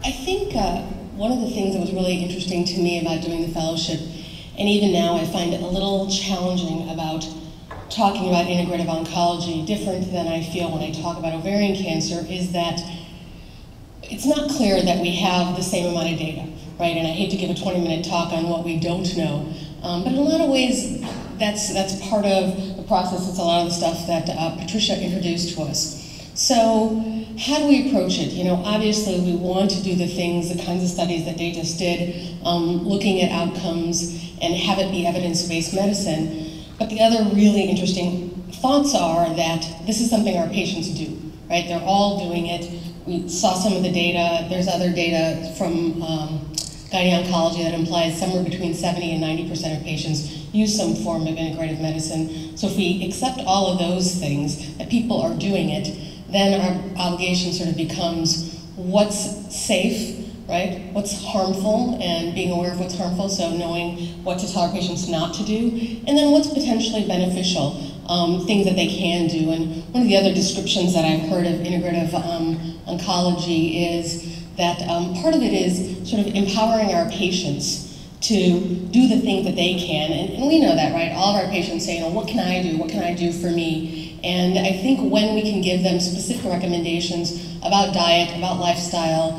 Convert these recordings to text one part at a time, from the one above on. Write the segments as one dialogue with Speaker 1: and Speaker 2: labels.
Speaker 1: I think one of the things that was really interesting to me about doing the fellowship, and even now I find it a little challenging about talking about integrative oncology, different than I feel when I talk about ovarian cancer, is that it's not clear that we have the same amount of data, right? And I hate to give a 20-minute talk on what we don't know, but in a lot of ways, that's part of the process. It's a lot of the stuff that Patricia introduced to us. So how do we approach it? You know, obviously we want to do the things, the kinds of studies that they just did, looking at outcomes and have it be evidence-based medicine. But the other really interesting thoughts are that this is something our patients do, right? They're all doing it. We saw some of the data. There's other data from gynae oncology that implies somewhere between 70 and 90% of patients use some form of integrative medicine. So if we accept all of those things, that people are doing it, then our obligation sort of becomes what's safe, right? What's harmful, and being aware of what's harmful, so knowing what to tell our patients not to do, and then what's potentially beneficial, things that they can do. And one of the other descriptions that I've heard of integrative oncology is that part of it is sort of empowering our patients to do the things that they can, and we know that, right? All of our patients say, you know, what can I do? What can I do for me? And I think when we can give them specific recommendations about diet, about lifestyle,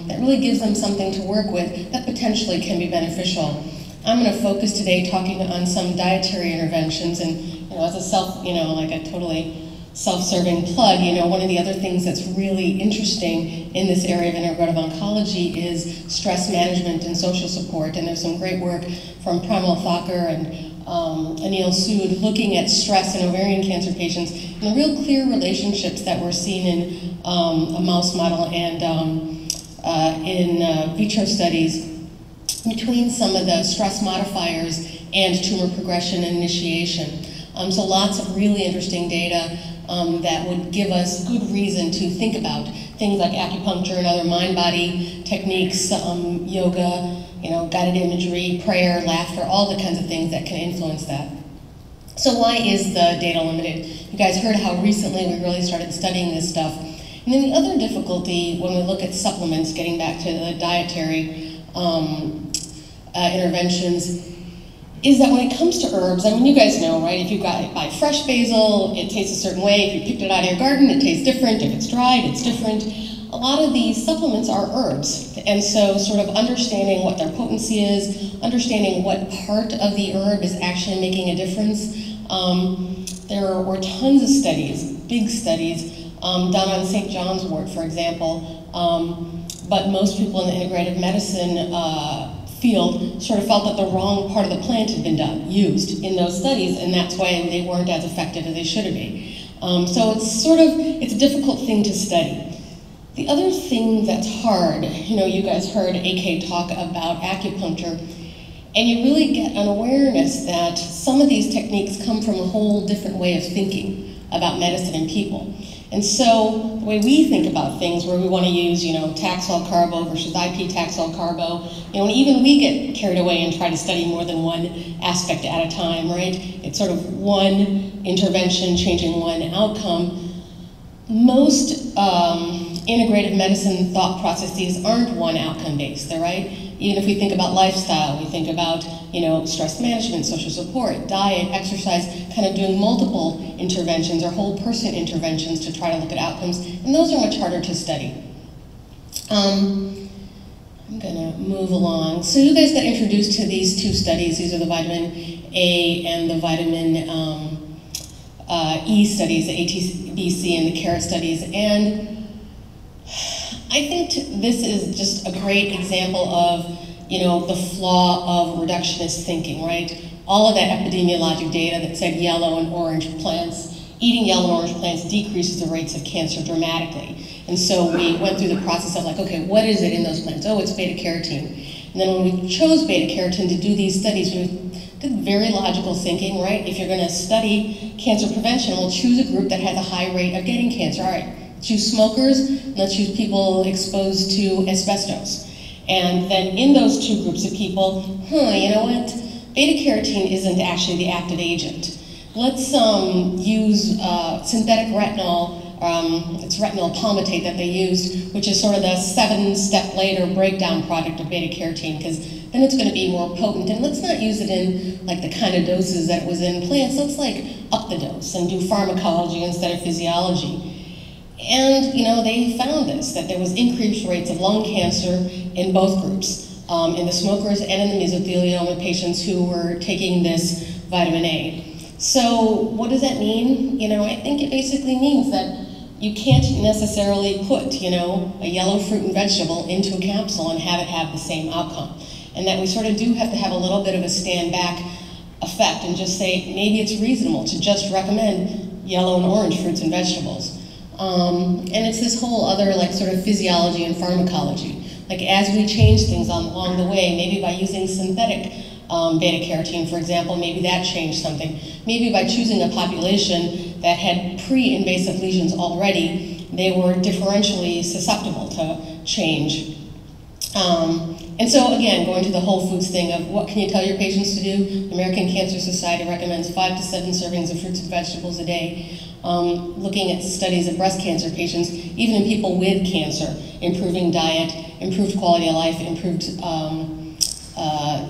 Speaker 1: that really gives them something to work with that potentially can be beneficial. I'm going to focus today talking on some dietary interventions, and you know, as a like a totally self-serving plug, you know, one of the other things that's really interesting in this area of integrative oncology is stress management and social support. And there's some great work from Primal Thakur and Anil Sood looking at stress in ovarian cancer patients and the real clear relationships that were seen in a mouse model and in vitro studies between some of the stress modifiers and tumor progression and initiation. So lots of really interesting data that would give us good reason to think about things like acupuncture and other mind-body techniques, yoga, you know, guided imagery, prayer, laughter, all the kinds of things that can influence that. So why is the data limited? You guys heard how recently we really started studying this stuff. And then the other difficulty when we look at supplements, getting back to the dietary interventions, is that when it comes to herbs, I mean, you guys know, right? If you buy fresh basil, it tastes a certain way. If you picked it out of your garden, it tastes different. If it's dried, it's different. A lot of these supplements are herbs. And so sort of understanding what their potency is, understanding what part of the herb is actually making a difference. There were tons of studies, big studies, done on St. John's wort, for example. But most people in the integrative medicine field sort of felt that the wrong part of the plant had been used in those studies, and that's why they weren't as effective as they should have been. So it's a difficult thing to study. The other thing that's hard, you know, you guys heard AK talk about acupuncture, and you really get an awareness that some of these techniques come from a whole different way of thinking about medicine and people. And so the way we think about things, where we want to use, you know, Taxol carbo versus IP Taxol carbo, you know, and even we get carried away and try to study more than one aspect at a time, right? It's sort of one intervention changing one outcome. Most integrative medicine thought processes aren't one outcome based, right? Even if we think about lifestyle, we think about, you know, stress management, social support, diet, exercise, kind of doing multiple interventions or whole person interventions to try to look at outcomes, and those are much harder to study. I'm gonna move along. So you guys got introduced to these two studies. These are the vitamin A and the vitamin E studies, the ATBC and the CARET studies, and I think this is just a great example of, you know, the flaw of reductionist thinking, right? All of that epidemiologic data that said yellow and orange plants, eating yellow and orange plants decreases the rates of cancer dramatically. And so we went through the process of like, okay, what is it in those plants? Oh, it's beta-carotene. And then when we chose beta-carotene to do these studies, we did very logical thinking, right? If you're gonna study cancer prevention, we'll choose a group that has a high rate of getting cancer. All right, let's choose smokers, let's choose people exposed to asbestos. And then in those two groups of people, you know what? Beta-carotene isn't actually the active agent. let's use synthetic retinol. It's retinol palmitate that they used, which is sort of the 7-step later breakdown product of beta-carotene, because then it's going to be more potent. And let's not use it in like the kind of doses that it was in plants. Let's like up the dose and do pharmacology instead of physiology. And they found this, that there was increased rates of lung cancer in both groups, in the smokers and in the mesothelioma patients who were taking this vitamin A. So what does that mean? I think it basically means that you can't necessarily put, a yellow fruit and vegetable into a capsule and have it have the same outcome. And that we sort of do have to have a little bit of a stand back effect and just say, maybe it's reasonable to just recommend yellow and orange fruits and vegetables. And it's this whole other like sort of physiology and pharmacology. Like as we change things along the way, maybe by using synthetic beta-carotene, for example, maybe that changed something. Maybe by choosing a population that had pre-invasive lesions already, they were differentially susceptible to change. And so again, going to the whole foods thing of what can you tell your patients to do? The American Cancer Society recommends 5 to 7 servings of fruits and vegetables a day. Looking at studies of breast cancer patients, even in people with cancer, improving diet, improved quality of life, improved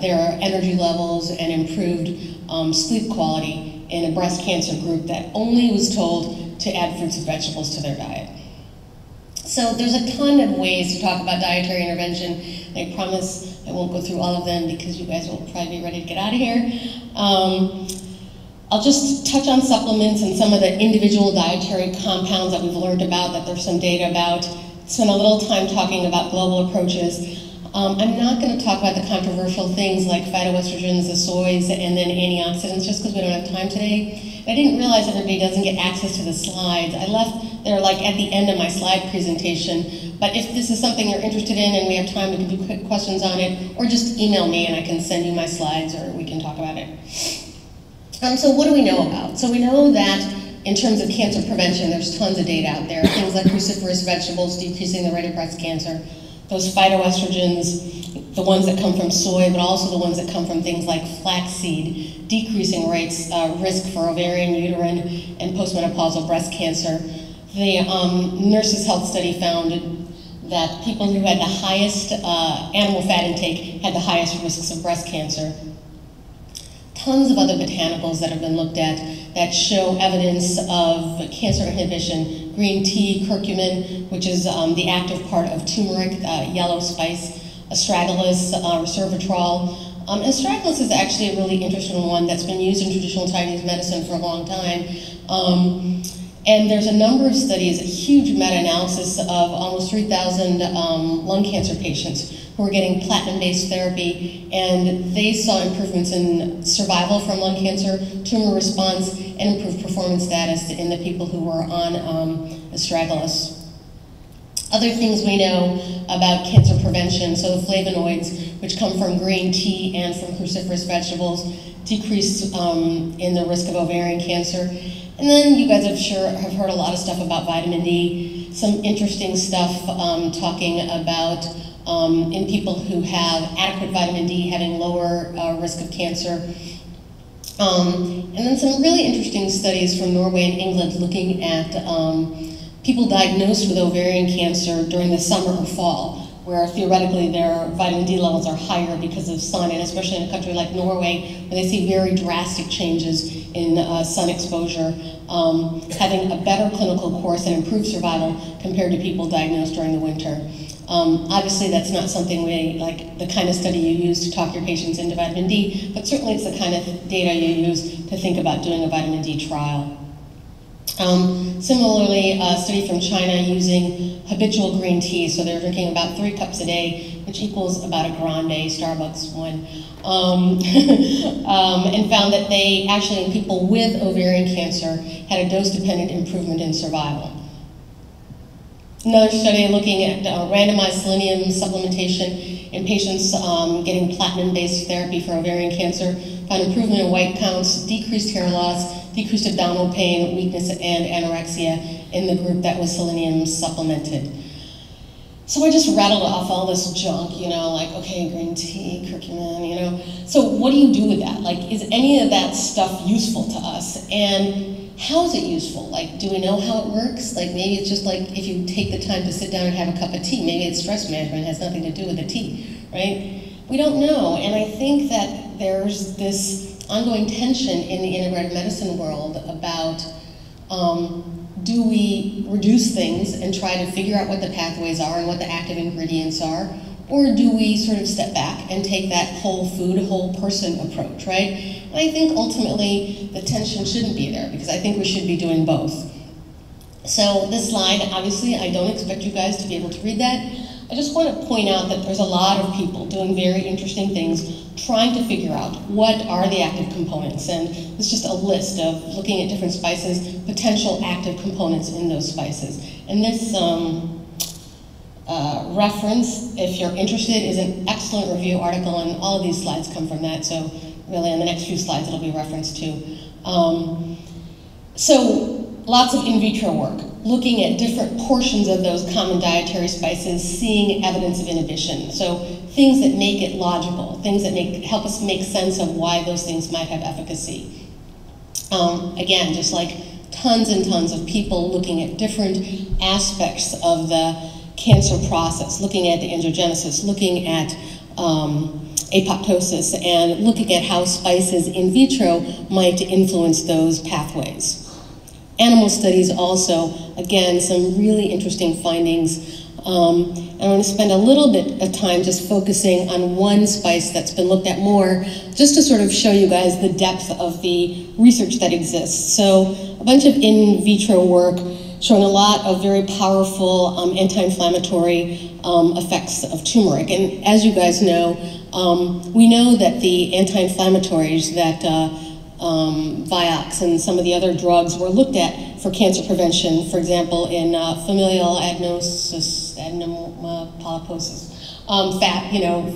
Speaker 1: their energy levels, and improved sleep quality in a breast cancer group that only was told to add fruits and vegetables to their diet. So there's a ton of ways to talk about dietary intervention. I promise I won't go through all of them because you guys will probably be ready to get out of here. I'll just touch on supplements and some of the individual dietary compounds that we've learned about, that there's some data about. Spend a little time talking about global approaches. I'm not going to talk about the controversial things like phytoestrogens, the soys, and then antioxidants, just because we don't have time today. I didn't realize everybody doesn't get access to the slides. I left there like at the end of my slide presentation, but if this is something you're interested in and we have time, we can do quick questions on it, or just email me and I can send you my slides or we can talk about it. So what do we know about? So we know that in terms of cancer prevention, there's tons of data out there. Things like cruciferous vegetables decreasing the rate of breast cancer, those phytoestrogens, the ones that come from soy, but also the ones that come from things like flaxseed, decreasing rates, risk for ovarian, uterine, and postmenopausal breast cancer. The Nurses' Health Study found that people who had the highest animal fat intake had the highest risks of breast cancer. Tons of other botanicals that have been looked at that show evidence of cancer inhibition. Green tea, curcumin, which is the active part of turmeric, yellow spice, astragalus, resveratrol. Astragalus is actually a really interesting one that's been used in traditional Chinese medicine for a long time. And there's a number of studies, a huge meta-analysis of almost 3,000 lung cancer patients who were getting platinum-based therapy, and they saw improvements in survival from lung cancer, tumor response, and improved performance status in the people who were on astragalus. Other things we know about cancer prevention, so the flavonoids, which come from green tea and from cruciferous vegetables, decrease in the risk of ovarian cancer. And then you guys have heard a lot of stuff about vitamin D, some interesting stuff talking about in people who have adequate vitamin D having lower risk of cancer. And then some really interesting studies from Norway and England looking at people diagnosed with ovarian cancer during the summer or fall, where theoretically their vitamin D levels are higher because of sun, and especially in a country like Norway, where they see very drastic changes in sun exposure, having a better clinical course and improved survival compared to people diagnosed during the winter. Obviously that's not something like the kind of study you use to talk your patients into vitamin D, but certainly it's the kind of data you use to think about doing a vitamin D trial. Similarly, a study from China using habitual green tea, so they're drinking about 3 cups a day, which equals about a grande Starbucks one, and found that they actually, in people with ovarian cancer, had a dose-dependent improvement in survival. Another study looking at randomized selenium supplementation in patients getting platinum-based therapy for ovarian cancer, found improvement in white counts, decreased hair loss, decreased abdominal pain, weakness, and anorexia in the group that was selenium supplemented. So I just rattled off all this junk, you know, like, okay, green tea, curcumin, you know. So what do you do with that? Like, is any of that stuff useful to us? And how is it useful? Like, do we know how it works? Like, maybe it's just like if you take the time to sit down and have a cup of tea, maybe it's stress management, it has nothing to do with the tea, right? We don't know, and I think that there's this ongoing tension in the integrative medicine world about do we reduce things and try to figure out what the pathways are and what the active ingredients are, or do we sort of step back and take that whole food, whole person approach, right? And I think ultimately the tension shouldn't be there because I think we should be doing both. So this slide, obviously, I don't expect you guys to be able to read that. I just want to point out that there's a lot of people doing very interesting things, trying to figure out what are the active components. And it's just a list of looking at different spices, potential active components in those spices. And this reference, if you're interested, is an excellent review article, and all of these slides come from that. So really, on the next few slides, it'll be referenced to. So lots of in vitro work, looking at different portions of those common dietary spices, seeing evidence of inhibition. So things that make it logical, things that help us make sense of why those things might have efficacy. Again, just like tons and tons of people looking at different aspects of the cancer process, looking at the angiogenesis, looking at apoptosis, and looking at how spices in vitro might influence those pathways. Animal studies also, again, some really interesting findings. And I want to spend a little bit of time just focusing on one spice that's been looked at more, just to sort of show you guys the depth of the research that exists. So a bunch of in vitro work showing a lot of very powerful anti-inflammatory effects of turmeric. And as you guys know, we know that the anti-inflammatories that Vioxx and some of the other drugs were looked at for cancer prevention, for example, in familial adenoma polyposis, fat, you know.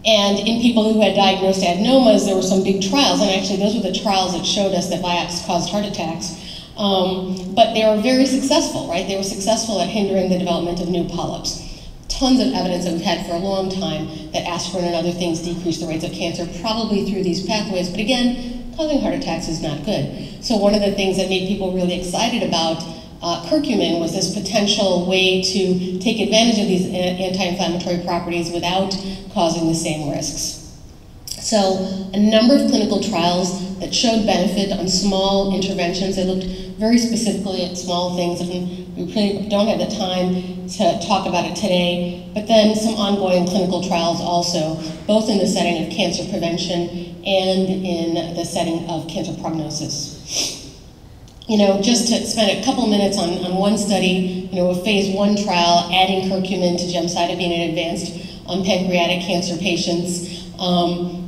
Speaker 1: And in people who had diagnosed adenomas, there were some big trials, and actually those were the trials that showed us that Vioxx caused heart attacks. But they were very successful, right? They were successful at hindering the development of new polyps. Tons of evidence that we've had for a long time that aspirin and other things decrease the rates of cancer, probably through these pathways, but again, causing heart attacks is not good. So one of the things that made people really excited about curcumin was this potential way to take advantage of these anti-inflammatory properties without causing the same risks. So a number of clinical trials that showed benefit on small interventions. They looked very specifically at small things, and we really don't have the time to talk about it today, but then some ongoing clinical trials also, both in the setting of cancer prevention and in the setting of cancer prognosis. You know, just to spend a couple minutes on one study, you know, a phase 1 trial adding curcumin to gemcitabine in advanced pancreatic cancer patients.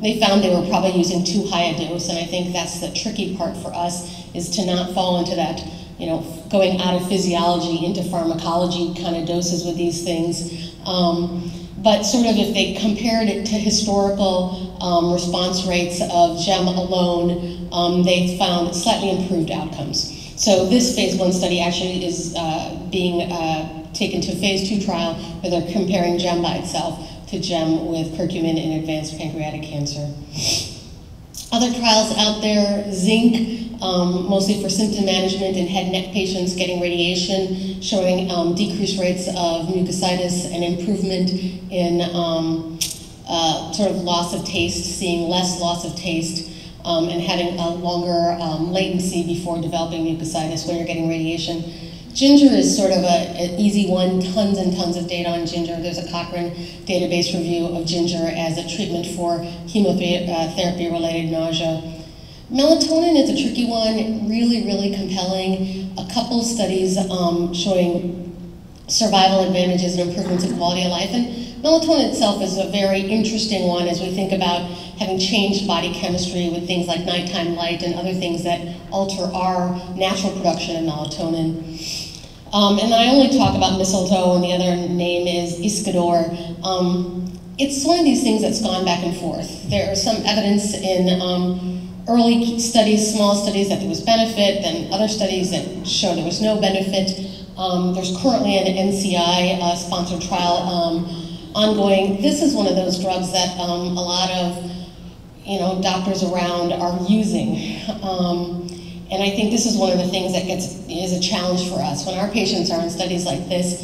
Speaker 1: They found they were probably using too high a dose, and I think that's the tricky part for us, is to not fall into that, you know, going out of physiology into pharmacology kind of doses with these things. But sort of if they compared it to historical response rates of gem alone, they found slightly improved outcomes. So this phase 1 study actually is being taken to a phase 2 trial where they're comparing gem by itself to gem with curcumin in advanced pancreatic cancer. Other trials out there, zinc, mostly for symptom management in head and neck patients getting radiation, showing decreased rates of mucositis and improvement in sort of loss of taste, seeing less loss of taste, and having a longer latency before developing mucositis when you're getting radiation. Ginger is sort of an easy one, tons and tons of data on ginger. There's a Cochrane database review of ginger as a treatment for chemotherapy-related nausea. Melatonin is a tricky one, really, really compelling. A couple studies showing survival advantages and improvements in quality of life. And melatonin itself is a very interesting one as we think about having changed body chemistry with things like nighttime light and other things that alter our natural production of melatonin. And I only talk about mistletoe, and the other name is Iscador. It's one of these things that's gone back and forth. There is some evidence in early studies, small studies, that there was benefit, then other studies that showed there was no benefit. There's currently an NCI sponsored trial ongoing. This is one of those drugs that a lot of doctors around are using. And I think this is one of the things that is a challenge for us. When our patients are in studies like this,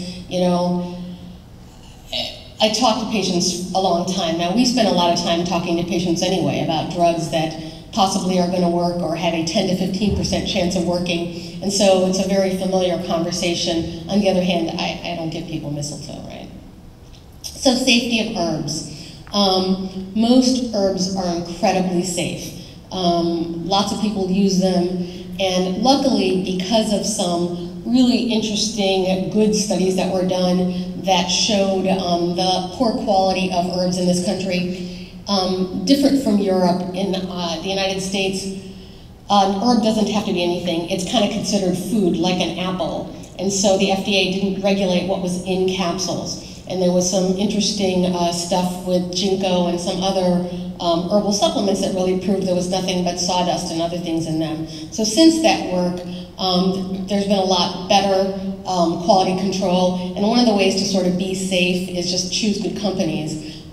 Speaker 1: I talk to patients a long time. Now, we spend a lot of time talking to patients anyway about drugs that possibly are going to work or have a 10 to 15% chance of working. And so it's a very familiar conversation. On the other hand, I don't give people mistletoe, right? So safety of herbs. Most herbs are incredibly safe. Lots of people use them, and luckily, because of some really interesting, good studies that were done that showed the poor quality of herbs in this country, different from Europe. In the United States, an herb doesn't have to be anything. It's kind of considered food, like an apple. And so the FDA didn't regulate what was in capsules. And there was some interesting stuff with ginkgo and some other herbal supplements that really proved there was nothing but sawdust and other things in them. So since that work, there's been a lot better quality control. And one of the ways to sort of be safe is just choose good companies.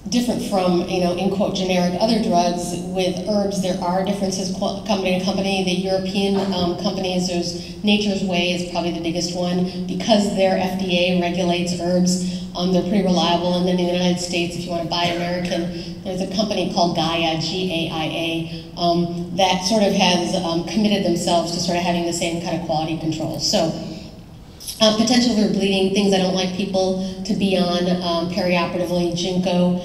Speaker 1: Different from, in quote, generic other drugs. With herbs, there are differences company to company. The European companies, there's Nature's Way is probably the biggest one. Because their FDA regulates herbs, they're pretty reliable. And then in the United States, if you want to buy American, there's a company called Gaia, G-A-I-A, that sort of has committed themselves to sort of having the same kind of quality control. So, potential for bleeding, things I don't like people to be on perioperatively, ginkgo,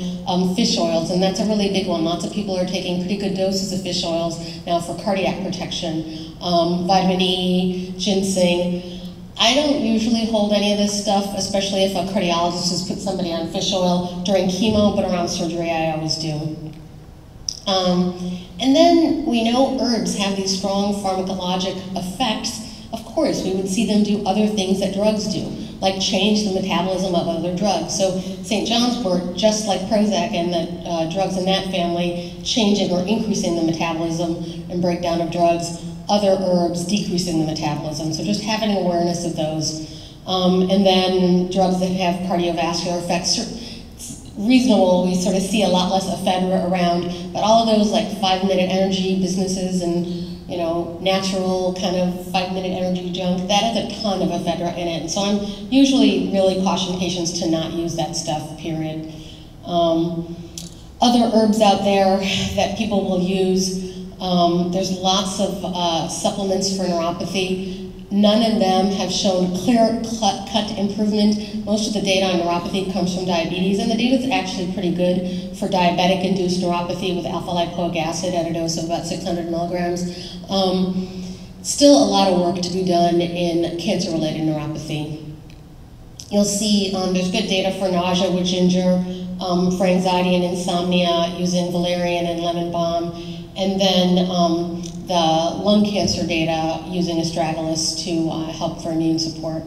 Speaker 1: fish oils, and that's a really big one. Lots of people are taking pretty good doses of fish oils now for cardiac protection. Vitamin E, ginseng. I don't usually hold any of this stuff, especially if a cardiologist has put somebody on fish oil during chemo, but around surgery I always do. And then we know herbs have these strong pharmacologic effects. Of course, we would see them do other things that drugs do, like change the metabolism of other drugs. So St. John's wort, just like Prozac and the drugs in that family, changing or increasing the metabolism and breakdown of drugs, other herbs decreasing the metabolism. So just having awareness of those. And then drugs that have cardiovascular effects. It's reasonable, we sort of see a lot less ephedra around, but all of those like 5-minute energy businesses and natural kind of 5-minute energy junk, that has a ton of ephedra in it. And so I'm usually really caution patients to not use that stuff, period. Other herbs out there that people will use, there's lots of supplements for neuropathy. None of them have shown clear-cut improvement. Most of the data on neuropathy comes from diabetes, and the data is actually pretty good for diabetic-induced neuropathy with alpha-lipoic acid at a dose of about 600 milligrams. Still a lot of work to be done in cancer-related neuropathy. You'll see there's good data for nausea with ginger, for anxiety and insomnia using valerian and lemon balm, and then the lung cancer data using astragalus to help for immune support.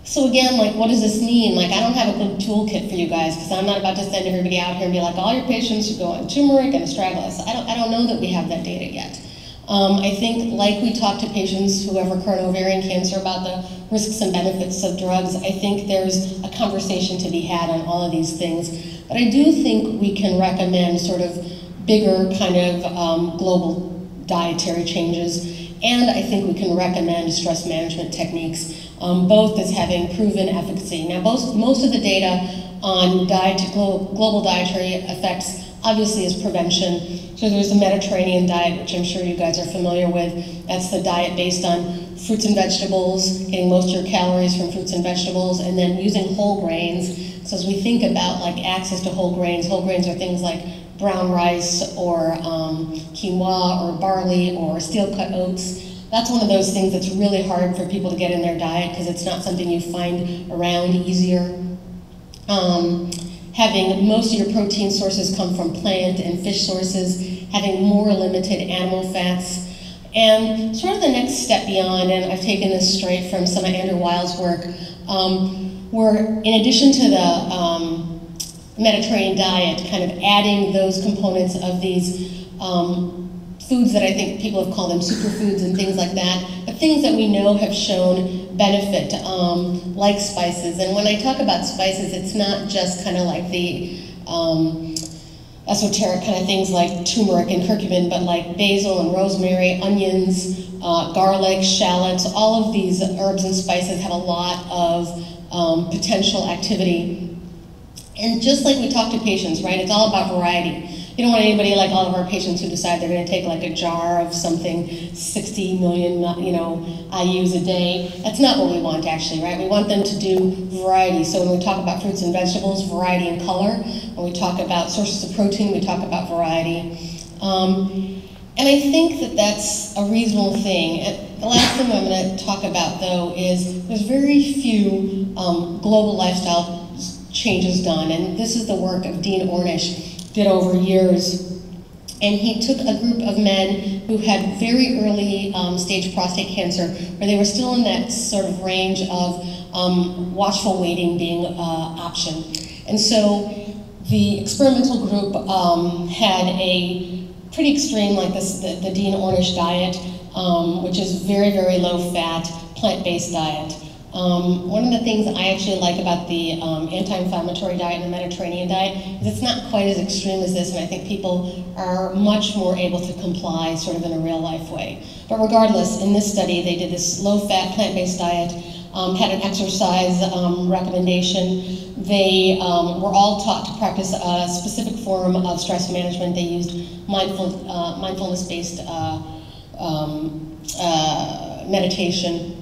Speaker 1: So again, what does this mean? I don't have a good toolkit for you guys, because I'm not about to send everybody out here and be like, all your patients should go on turmeric and astragalus. I don't know that we have that data yet. I think, like we talk to patients who have recurrent ovarian cancer about the risks and benefits of drugs, I think there's a conversation to be had on all of these things. But I do think we can recommend sort of bigger kind of global dietary changes, and I think we can recommend stress management techniques, both as having proven efficacy. Now, most of the data on global dietary effects obviously is prevention. So there's the Mediterranean diet, which I'm sure you guys are familiar with. That's the diet based on fruits and vegetables, getting most of your calories from fruits and vegetables, and then using whole grains. So as we think about access to whole grains are things like brown rice or quinoa or barley or steel-cut oats. That's one of those things that's really hard for people to get in their diet because it's not something you find around easier. Having most of your protein sources come from plant and fish sources, having more limited animal fats, and sort of the next step beyond, and I've taken this straight from some of Andrew Weil's work, where in addition to the Mediterranean diet, kind of adding those components of these foods that I think people have called them superfoods and things like that, but things that we know have shown benefit, like spices. And when I talk about spices, it's not just kind of like the esoteric kind of things like turmeric and curcumin, but like basil and rosemary, onions, garlic, shallots. All of these herbs and spices have a lot of potential activity. And just like we talk to patients, right, it's all about variety. You don't want anybody like all of our patients who decide they're going to take like a jar of something, 60 million, IUs a day. That's not what we want actually, right? We want them to do variety. So when we talk about fruits and vegetables, variety in color. When we talk about sources of protein, we talk about variety. And I think that that's a reasonable thing. The last thing I'm going to talk about though is there's very few global lifestyle changes done, and this is the work of Dean Ornish. Did over years, and he took a group of men who had very early stage prostate cancer, where they were still in that sort of range of watchful waiting being option. And so the experimental group had a pretty extreme, like this, the Dean Ornish diet, which is very, very low fat, plant-based diet. One of the things I actually like about the anti-inflammatory diet and the Mediterranean diet is it's not quite as extreme as this, and I think people are much more able to comply sort of in a real life way. But regardless, in this study, they did this low-fat, plant-based diet, had an exercise recommendation. They were all taught to practice a specific form of stress management. They used mindfulness-based meditation.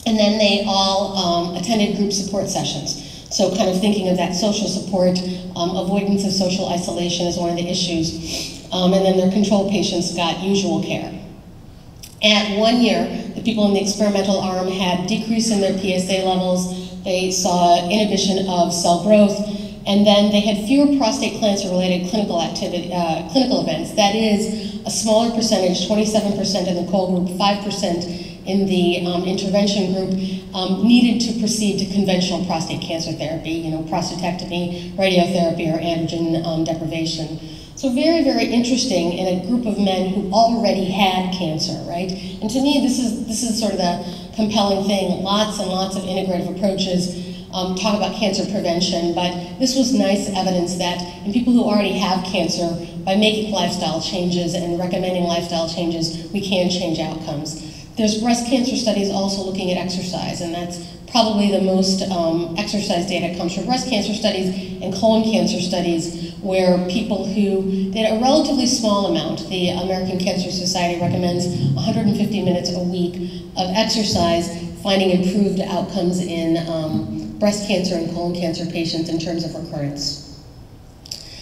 Speaker 1: And then they all attended group support sessions. So kind of thinking of that social support, avoidance of social isolation is one of the issues. And then their control patients got usual care. At 1 year, the people in the experimental arm had decrease in their PSA levels. They saw inhibition of cell growth, and then they had fewer prostate cancer-related clinical events. That is a smaller percentage, 27% in the control group, 5% in the intervention group, needed to proceed to conventional prostate cancer therapy, prostatectomy, radiotherapy, or androgen deprivation. So very, very interesting in a group of men who already had cancer, right? And to me, this is sort of the compelling thing. Lots and lots of integrative approaches talk about cancer prevention, but this was nice evidence that in people who already have cancer, by making lifestyle changes and recommending lifestyle changes, we can change outcomes. There's breast cancer studies also looking at exercise, and that's probably the most exercise data comes from breast cancer studies and colon cancer studies, where people who did a relatively small amount, the American Cancer Society recommends 150 minutes a week of exercise, finding improved outcomes in breast cancer and colon cancer patients in terms of recurrence.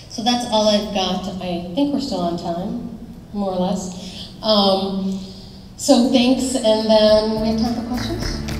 Speaker 1: So that's all I've got. I think we're still on time, more or less. So thanks, and then we have time for questions?